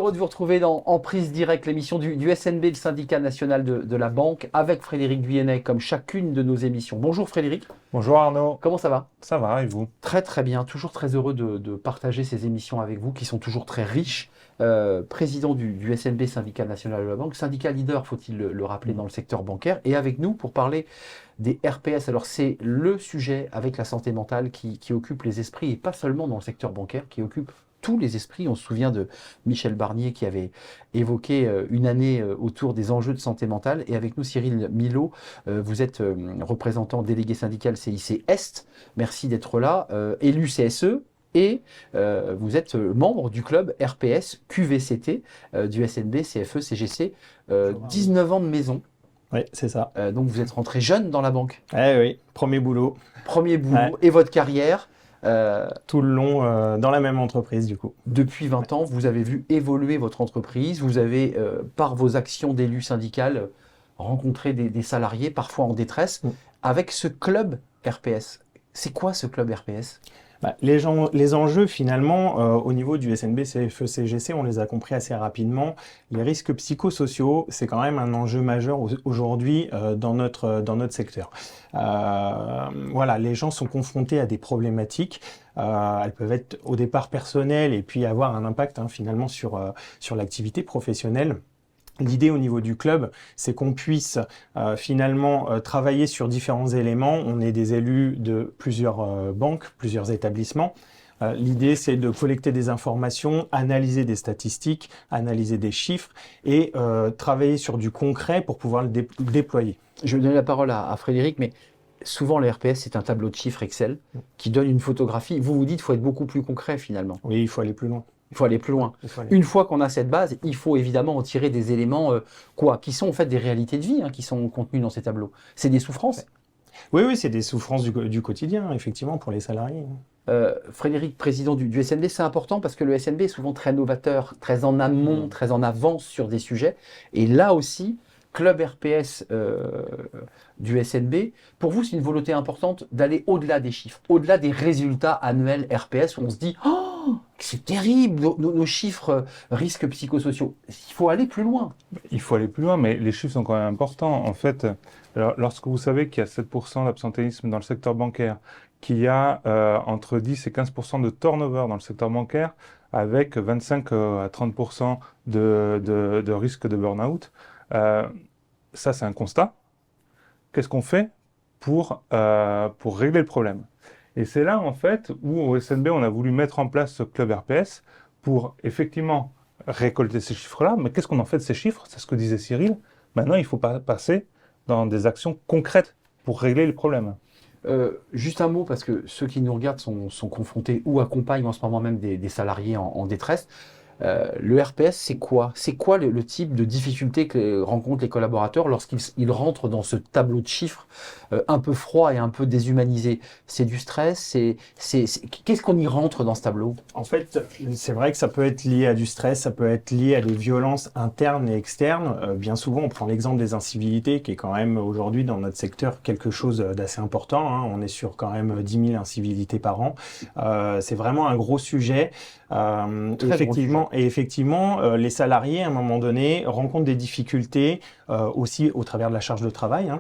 heureux de vous retrouver en prise directe, l'émission du SNB, le syndicat national de la banque, avec Frédéric Vuillet, comme chacune de nos émissions. Bonjour Frédéric. Bonjour Arnaud. Comment ça va? Ça va, et vous? Très très bien, toujours très heureux de partager ces émissions avec vous, qui sont toujours très riches. Président du SNB, syndicat national de la banque, syndicat leader, faut-il le rappeler, dans le secteur bancaire, et avec nous pour parler des RPS. Alors c'est le sujet avec la santé mentale qui occupe les esprits, et pas seulement dans le secteur bancaire, qui occupe tous les esprits. On se souvient de Michel Barnier qui avait évoqué une année autour des enjeux de santé mentale. Et avec nous, Cyril Millot, vous êtes représentant délégué syndical CIC Est. Merci d'être là, élu CSE. Et vous êtes membre du club RPS QVCT du SNB, CFE, CGC. 19 ans de maison. Oui, c'est ça. Donc vous êtes rentré jeune dans la banque. Eh oui, premier boulot. Premier boulot. Ouais. Et votre carrière tout le long dans la même entreprise du coup. Depuis 20 ans, vous avez vu évoluer votre entreprise. Vous avez, par vos actions d'élu syndical, rencontré des salariés, parfois en détresse, avec ce club RPS. C'est quoi ce club RPS ? Les enjeux, finalement, au niveau du SNB, CFE, CGC, on les a compris assez rapidement. Les risques psychosociaux, c'est quand même un enjeu majeur aujourd'hui dans notre secteur. Voilà, les gens sont confrontés à des problématiques. Elles peuvent être au départ personnelles et puis avoir un impact finalement sur l'activité professionnelle. L'idée au niveau du club, c'est qu'on puisse finalement travailler sur différents éléments. On est des élus de plusieurs banques, plusieurs établissements. L'idée, c'est de collecter des informations, analyser des statistiques, analyser des chiffres et travailler sur du concret pour pouvoir le déployer. Je vais donner la parole à Frédéric, mais souvent le RPS, c'est un tableau de chiffres Excel qui donne une photographie. Vous dites qu'il faut être beaucoup plus concret finalement. Oui, il faut aller plus loin. Il faut aller plus loin. Une fois qu'on a cette base, il faut évidemment en tirer des éléments qui sont en fait des réalités de vie, qui sont contenues dans ces tableaux. C'est des souffrances. Oui, c'est des souffrances du quotidien, effectivement, pour les salariés. Frédéric, président du SNB, c'est important parce que le SNB est souvent très novateur, très en amont, très en avance sur des sujets. Et là aussi, club RPS du SNB, pour vous, c'est une volonté importante d'aller au-delà des chiffres, au-delà des résultats annuels RPS où on se dit « Oh, c'est terrible, nos chiffres risques psychosociaux ». Il faut aller plus loin. Il faut aller plus loin, mais les chiffres sont quand même importants. En fait, lorsque vous savez qu'il y a 7% d'absentéisme dans le secteur bancaire, qu'il y a entre 10 et 15% de turnover dans le secteur bancaire, avec 25 à 30% de risque de burn-out, ça c'est un constat. Qu'est-ce qu'on fait pour régler le problème? Et c'est là, en fait, où au SNB, on a voulu mettre en place ce club RPS pour effectivement récolter ces chiffres-là. Mais qu'est-ce qu'on en fait de ces chiffres? C'est ce que disait Cyril. Maintenant, il faut passer dans des actions concrètes pour régler le problème. Juste un mot, parce que ceux qui nous regardent sont confrontés ou accompagnent en ce moment même des salariés en détresse. Le RPS, c'est quoi? C'est quoi le type de difficulté que rencontrent les collaborateurs lorsqu'ils rentrent dans ce tableau de chiffres un peu froid et un peu déshumanisé? C'est du stress? Qu'est-ce qu'on y rentre dans ce tableau? En fait, c'est vrai que ça peut être lié à du stress, ça peut être lié à des violences internes et externes. Bien souvent, on prend l'exemple des incivilités, qui est quand même aujourd'hui dans notre secteur quelque chose d'assez important. On est sur quand même 10 000 incivilités par an. C'est vraiment un gros sujet. Effectivement, les salariés, à un moment donné, rencontrent des difficultés aussi au travers de la charge de travail.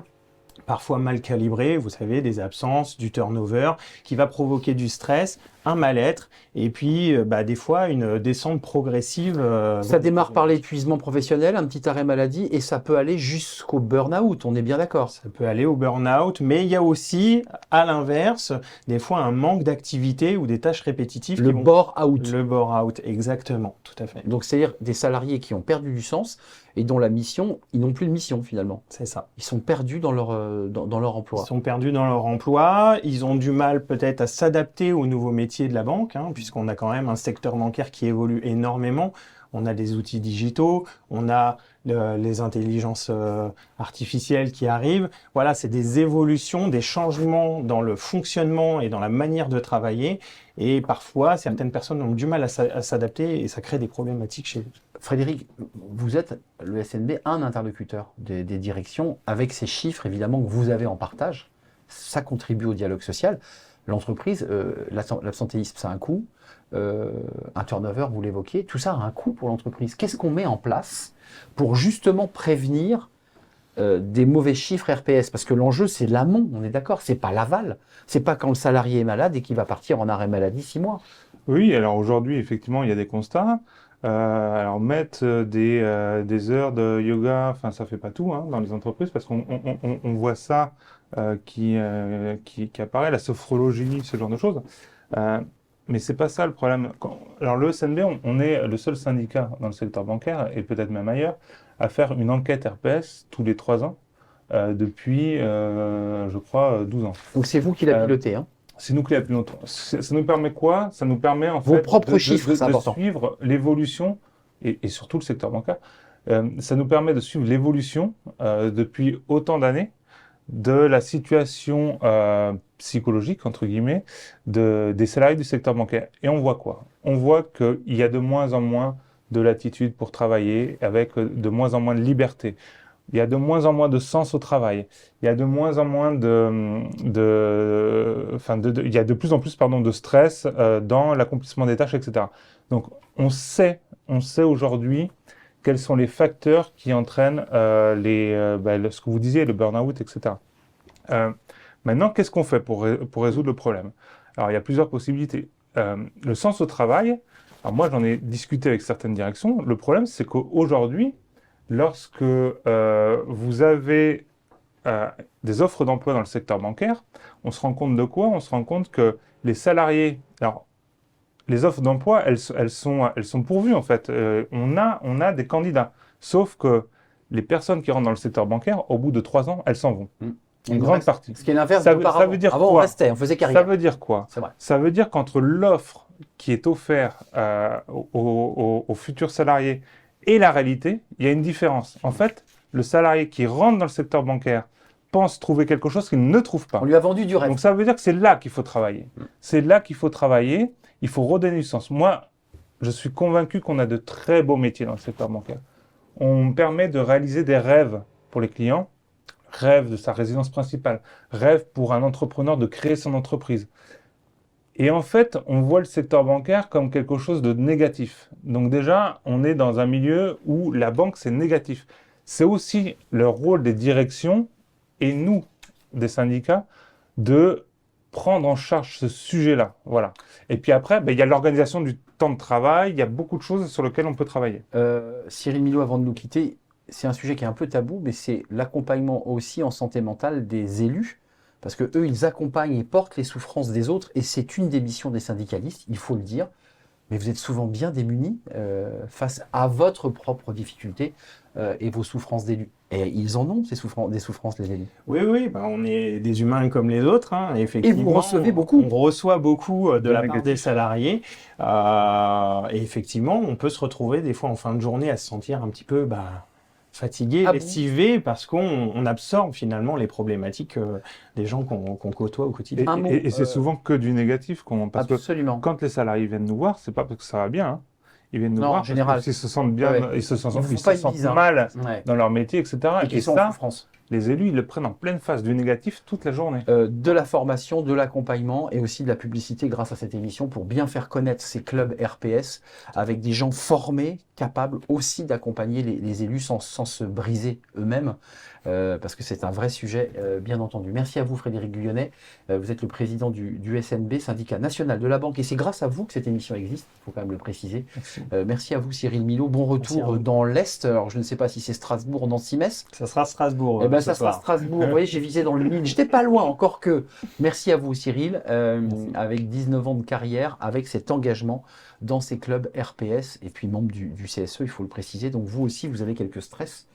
Parfois mal calibrées, vous savez, des absences, du turnover, qui va provoquer du stress, un mal-être, et puis des fois une descente progressive. Ça démarre par l'épuisement professionnel, un petit arrêt maladie, et ça peut aller jusqu'au burn-out, on est bien d'accord. Ça peut aller au burn-out, mais il y a aussi, à l'inverse, des fois un manque d'activité ou des tâches répétitives. Le bore-out. Le bore-out, exactement, tout à fait. Donc c'est-à-dire des salariés qui ont perdu du sens et dont la mission, ils n'ont plus de mission finalement. C'est ça. Ils sont perdus dans leur emploi. Ils sont perdus dans leur emploi, ils ont du mal peut-être à s'adapter aux nouveaux métiers de la banque, puisqu'on a quand même un secteur bancaire qui évolue énormément. On a des outils digitaux, on a les intelligences artificielles qui arrivent. Voilà, c'est des évolutions, des changements dans le fonctionnement et dans la manière de travailler. Et parfois, certaines personnes ont du mal à s'adapter et ça crée des problématiques chez eux. Frédéric, vous êtes, le SNB, un interlocuteur des directions avec ces chiffres, évidemment, que vous avez en partage. Ça contribue au dialogue social. L'entreprise, l'absentéisme, ça a un coût. un turnover, vous l'évoquiez, tout ça a un coût pour l'entreprise. Qu'est-ce qu'on met en place pour justement prévenir des mauvais chiffres RPS? Parce que l'enjeu, c'est l'amont, on est d'accord, c'est pas l'aval. C'est pas quand le salarié est malade et qu'il va partir en arrêt maladie 6 mois. Oui, alors aujourd'hui, effectivement, il y a des constats. Alors mettre des heures de yoga, enfin ça fait pas tout dans les entreprises parce qu'on voit ça qui apparaît, la sophrologie, ce genre de choses. Mais c'est pas ça le problème. Alors le SNB, on est le seul syndicat dans le secteur bancaire et peut-être même ailleurs à faire une enquête RPS tous les 3 ans depuis, je crois, 12 ans. Donc c'est vous qui la pilotez, hein? C'est nous qui la pilotons. Ça nous permet quoi? Ça nous permet en Vos fait propres chiffres, c'est de important. suivre l'évolution et surtout le secteur bancaire. Ça nous permet de suivre l'évolution depuis autant d'années de la situation psychologique, entre guillemets, des salariés du secteur bancaire. Et on voit quoi? On voit qu'il y a de moins en moins de latitude pour travailler, avec de moins en moins de liberté. Il y a de moins en moins de sens au travail. Il y a de moins en moins il y a de plus en plus, pardon, de stress dans l'accomplissement des tâches, etc. Donc, on sait aujourd'hui quels sont les facteurs qui entraînent ce que vous disiez, le burn-out, etc. Maintenant, qu'est-ce qu'on fait pour résoudre le problème? Alors, il y a plusieurs possibilités. Le sens au travail, alors moi, j'en ai discuté avec certaines directions. Le problème, c'est qu'aujourd'hui, lorsque vous avez des offres d'emploi dans le secteur bancaire, on se rend compte de quoi? On se rend compte que les salariés... Alors, les offres d'emploi, elles sont pourvues en fait. On a des candidats. Sauf que les personnes qui rentrent dans le secteur bancaire, au bout de 3 ans, elles s'en vont. Une grande partie. Ce qui est l'inverse Ça d'auparavant. veut dire Avant, quoi? on restait, on faisait carrière. Ça veut dire quoi? C'est vrai. Ça veut dire qu'entre l'offre qui est offerte aux futurs salariés et la réalité, il y a une différence. En fait, le salarié qui rentre dans le secteur bancaire pense trouver quelque chose qu'il ne trouve pas. On lui a vendu du rêve. Donc ça veut dire que c'est là qu'il faut travailler. C'est là qu'il faut travailler. Il faut redonner du sens. Moi, je suis convaincu qu'on a de très beaux métiers dans le secteur bancaire. On permet de réaliser des rêves pour les clients. Rêve de sa résidence principale. Rêve pour un entrepreneur de créer son entreprise. Et en fait, on voit le secteur bancaire comme quelque chose de négatif. Donc déjà, on est dans un milieu où la banque, c'est négatif. C'est aussi le rôle des directions et nous, des syndicats, de prendre en charge ce sujet-là. Voilà. Et puis après, il y a l'organisation du temps de travail, il y a beaucoup de choses sur lesquelles on peut travailler. Cyril Millot, avant de nous quitter, c'est un sujet qui est un peu tabou, mais c'est l'accompagnement aussi en santé mentale des élus. Parce que eux, ils accompagnent et portent les souffrances des autres, et c'est une des missions des syndicalistes, il faut le dire. Mais vous êtes souvent bien démunis face à votre propre difficulté et vos souffrances d'élus. Et ils en ont, des souffrances, les élus. Oui, on est des humains comme les autres, effectivement. Et vous recevez beaucoup. On reçoit beaucoup de la part des salariés. Et effectivement, on peut se retrouver des fois en fin de journée à se sentir un petit peu fatigué, lessivé, parce qu'on absorbe finalement les problématiques des gens qu'on côtoie au quotidien. Et c'est souvent que du négatif. Parce Absolument. Que quand les salariés viennent nous voir, c'est pas parce que ça va bien. Ils viennent nous voir en général. parce qu'ils se sentent bien, ils se sentent bizarre. mal dans leur métier, etc. Et qu'ils sont en souffrance. Les élus, ils le prennent en pleine face du négatif toute la journée. De la formation, de l'accompagnement et aussi de la publicité grâce à cette émission pour bien faire connaître ces clubs RPS avec des gens formés, capables aussi d'accompagner les élus sans se briser eux-mêmes. Parce que c'est un vrai sujet, bien entendu. Merci à vous, Frédéric Guyonnet. Vous êtes le président du SNB, syndicat national de la banque. Et c'est grâce à vous que cette émission existe, il faut quand même le préciser. Merci à vous, Cyril Millot. Bon retour dans l'Est. Alors, je ne sais pas si c'est Strasbourg ou Nancy-Metz. Ça sera Strasbourg. Ça sera Strasbourg. Vous voyez, j'ai visé dans le mille. J'étais pas loin, encore que. Merci à vous, Cyril, avec 19 ans de carrière, avec cet engagement dans ces clubs RPS et puis membre du CSE, il faut le préciser. Donc, vous aussi, vous avez quelques stress.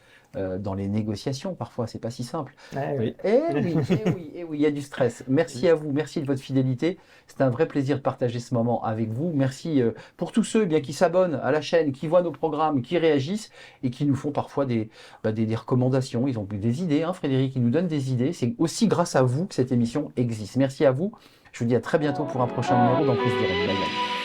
Dans les négociations, parfois, c'est pas si simple. Oui, il y a du stress. Merci à vous, merci de votre fidélité. C'est un vrai plaisir de partager ce moment avec vous. Merci pour tous ceux qui s'abonnent à la chaîne, qui voient nos programmes, qui réagissent et qui nous font parfois des recommandations. Ils ont des idées, Frédéric, ils nous donnent des idées. C'est aussi grâce à vous que cette émission existe. Merci à vous. Je vous dis à très bientôt pour un prochain numéro dans Prise Directe. Bye bye.